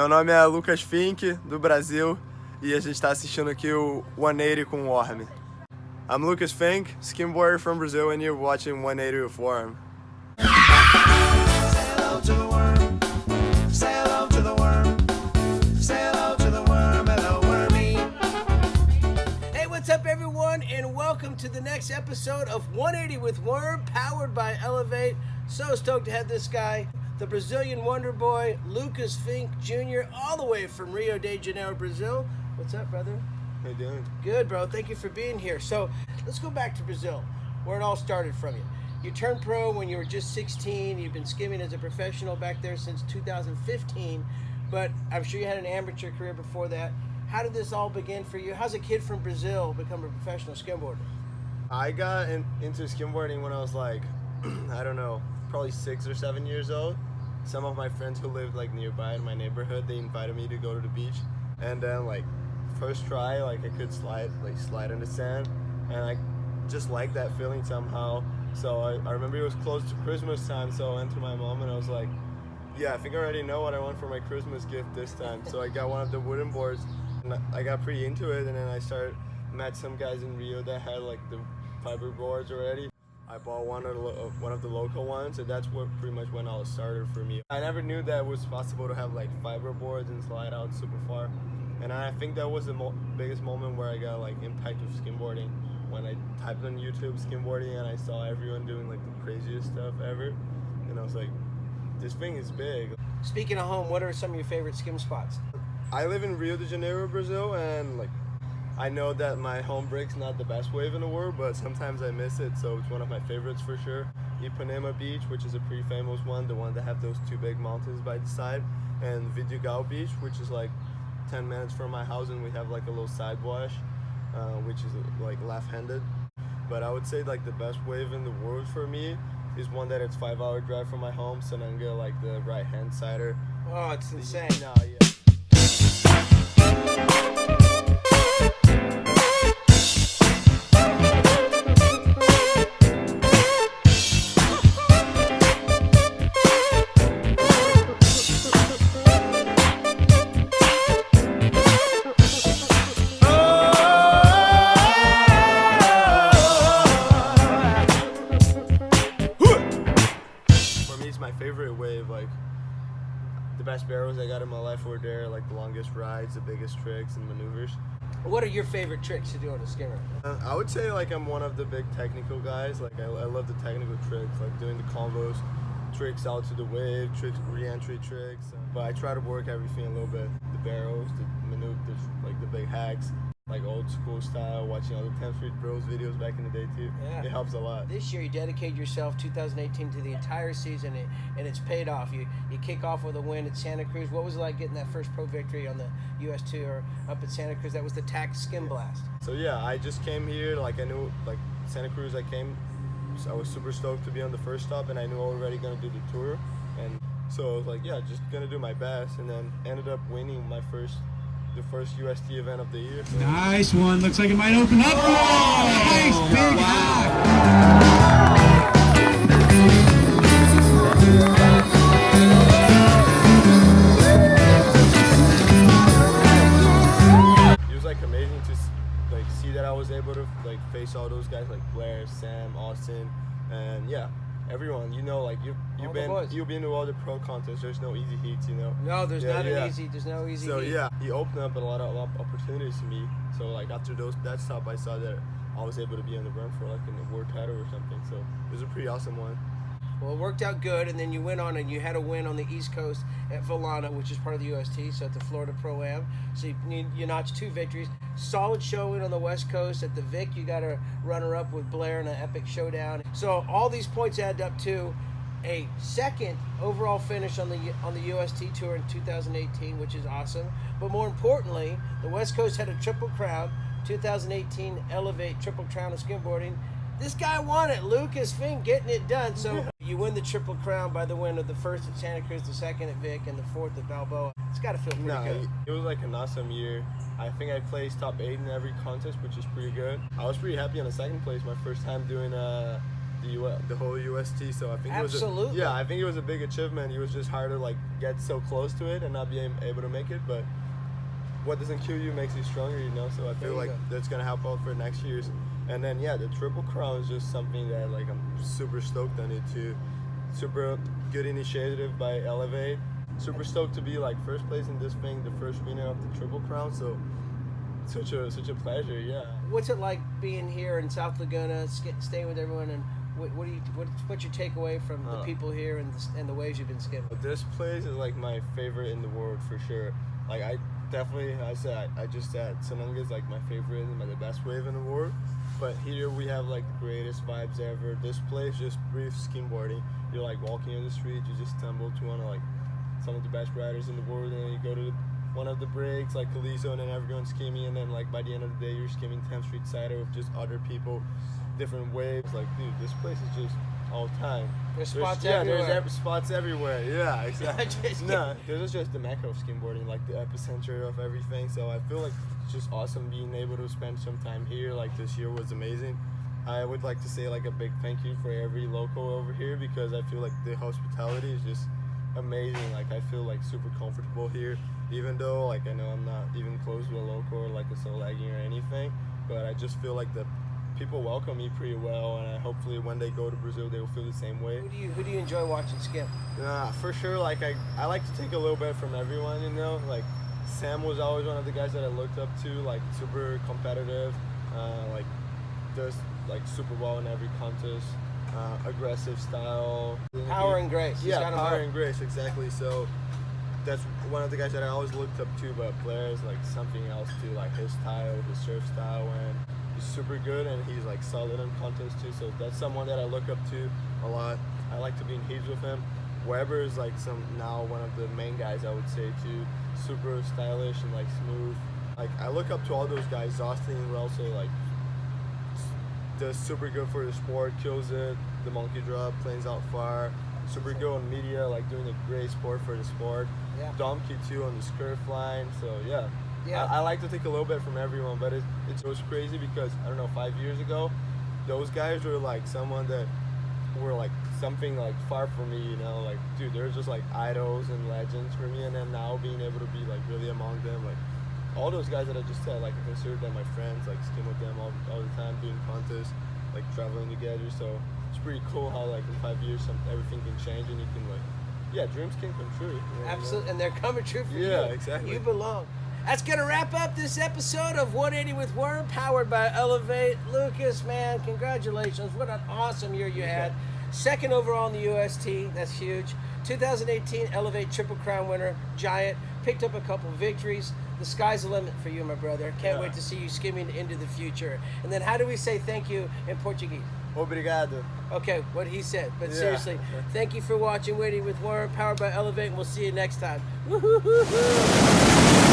nome é Lucas Fink, do Brasil, e a gente está assistindo aqui o 180 com o Worm. I'm Lucas Fink, skimboarder from Brazil, and you're watching 180 with Worm. Say hello to the worm. Say hello to the worm. Say hello to the worm. Hello, wormy. Hey, what's up, everyone, and welcome to the next episode of 180 with Worm, powered by Elevate. So stoked to have this guy, the Brazilian Wonder Boy, Lucas Fink Jr., all the way from Rio de Janeiro, Brazil. What's up, brother? How you doing? Good, bro. Thank you for being here. So let's go back to Brazil, where it all started from you. You turned pro when you were just 16. You've been skimming as a professional back there since 2015, but I'm sure you had an amateur career before that. How did this all begin for you? How's a kid from Brazil become a professional skimboarder? I got into skimboarding when I was like, I don't know, probably 6 or 7 years old. Some of my friends who lived like nearby in my neighborhood, they invited me to go to the beach, and then like first try, like I could slide in the sand, and I just liked that feeling somehow. So I remember it was close to Christmas time, so I went to my mom and I was like, yeah, I think I already know what I want for my Christmas gift this time. So I got one of the wooden boards, and I got pretty into it, and then I met some guys in Rio that had like the fiber boards already. I bought one of the local ones, and that's what pretty much when all started for me. I never knew that it was possible to have like fiber boards and slide out super far, and I think that was the biggest moment where I got like impact of skimboarding, when I typed on YouTube skimboarding and I saw everyone doing like the craziest stuff ever, and I was like, this thing is big. Speaking of home, what are some of your favorite skim spots? I live in Rio de Janeiro, Brazil, and like I know that my home break's not the best wave in the world, but sometimes I miss it, so it's one of my favorites for sure. Ipanema Beach, which is a pretty famous one, the one that have those two big mountains by the side, and Vidigal Beach, which is like 10 minutes from my house, and we have like a little side wash, which is like left-handed. But I would say like the best wave in the world for me is one that it's 5-hour drive from my home, Sananga, like the right-hand sider. Oh, it's insane. No, yeah. My favorite wave, like the best barrels I got in my life were there, like the longest rides, the biggest tricks and maneuvers. What are your favorite tricks to do on a skimmer? I would say like I'm one of the big technical guys. Like I love the technical tricks, like doing the combos, tricks out to the wave, tricks, re-entry tricks. But I try to work everything a little bit. The barrels, the maneuvers, like the big hacks, like old school style, watching all the 10th Street Bros videos back in the day too. Yeah. It helps a lot. This year you dedicated yourself, 2018, to the entire season, and it's paid off. You kick off with a win at Santa Cruz. What was it like getting that first pro victory on the US Tour up at Santa Cruz? That was the TAC Skim Blast. So yeah, I just came here, like I knew, like Santa Cruz I came, so I was super stoked to be on the first stop, and I knew I was already gonna do the tour, and so I was like, yeah, just gonna do my best, and then ended up winning the first UST event of the year. So. Nice one. Looks like it might open up. Oh, nice big hack. It was like amazing to like see that I was able to like face all those guys like Blair, Sam, Austin, and yeah, everyone. You know, like you've been to all the pro contests. There's no easy heats, you know. No, there's no easy. So heat. yeah, he opened up a lot of opportunities to me. So like after that stop, I saw that I was able to be on the run for like a world title or something. So it was a pretty awesome one. Well, it worked out good, and then you went on and you had a win on the East Coast at Volana, which is part of the UST, so at the Florida Pro-Am. So you notched 2 victories. Solid showing on the West Coast. At the Vic, you got a runner-up with Blair in an epic showdown. So all these points add up to a second overall finish on the UST Tour in 2018, which is awesome. But more importantly, the West Coast had a Triple Crown, 2018 Elevate Triple Crown of skimboarding. This guy won it, Lucas Fink, getting it done. So you win the Triple Crown by the win of the first at Santa Cruz, the second at Vic, and the fourth at Balboa. It's got to feel pretty good. It was like an awesome year. I think I placed top 8 in every contest, which is pretty good. I was pretty happy on the second place, my first time doing the whole UST. So I think Absolutely. I think it was a big achievement. It was just hard to like get so close to it and not be able to make it, but what doesn't kill you makes you stronger, you know. So I There feel you like go. that's gonna help out for next year's. And then the Triple Crown is just something that like I'm super stoked on it too. Super good initiative by Elevate. Super stoked to be like first place in this thing, the first winner of the Triple Crown. So such a pleasure, yeah. What's it like being here in South Laguna, staying with everyone, and what's your takeaway from the people here and the waves you've been skimming? This place is like my favorite in the world for sure. Like I just said Sonanga is like my favorite and the best wave in the world. But here we have like the greatest vibes ever. This place just breathes skimboarding. You're like walking on the street, you just stumble to one of like some of the best riders in the world, and then you go to one of the breaks like Calizo, and then everyone's skimming, and then like by the end of the day you're skimming 10th Street Cider with just other people, different waves. Like dude, this place is just all time. There's spots everywhere. There's spots everywhere. Yeah, exactly. Just No, this is just the mecca of skimboarding, like the epicenter of everything. So I feel like it's just awesome being able to spend some time here. Like this year was amazing. I would like to say like a big thank you for every local over here, because I feel like the hospitality is just amazing. Like I feel like super comfortable here, even though like I know I'm not even close to a local or like a Solaggy or anything, but I just feel like the people welcome me pretty well, and hopefully when they go to Brazil they will feel the same way. Who do you enjoy watching skim? For sure, like I like to take a little bit from everyone, you know. Like Sam was always one of the guys that I looked up to, like super competitive, like does like super well in every contest, aggressive style. Power and grace. He's Yeah, got 'em power both. and grace, exactly. So that's one of the guys that I always looked up to, but Blair is like something else too, like his style, his surf style, and he's super good, and he's like solid in contests too. So that's someone that I look up to a lot. I like to be in heats with him. Weber is like now one of the main guys, I would say too. Super stylish and like smooth. Like I look up to all those guys. Austin also like does super good for the sport, kills it. The monkey drop, planes out far. Super good on media, like doing a great sport for the sport. Yeah. Domke too on the skirt line. So yeah. Yeah. I like to take a little bit from everyone, but it was crazy because I don't know, 5 years ago, those guys were like someone that were like something like far from me, you know, like dude, they're just like idols and legends for me, and then now being able to be like really among them, like all those guys that I just said, like I consider them my friends, like skim with them all the time, doing contests, like traveling together. So it's pretty cool how like in 5 years everything can change, and you can like, dreams can come true. You know? Absolutely, and they're coming true for you. Yeah, exactly. You belong. That's going to wrap up this episode of 180 with Worm, powered by Elevate. Lucas, man, congratulations. What an awesome year you had. Second overall in the UST. That's huge. 2018 Elevate Triple Crown winner, giant. Picked up a couple victories. The sky's the limit for you, my brother. Can't wait to see you skimming into the future. And then how do we say thank you in Portuguese? Obrigado. Okay, what he said. But Yeah. seriously, thank you for watching Waiting with Worm, powered by Elevate, and we'll see you next time. Woo-hoo-hoo-hoo.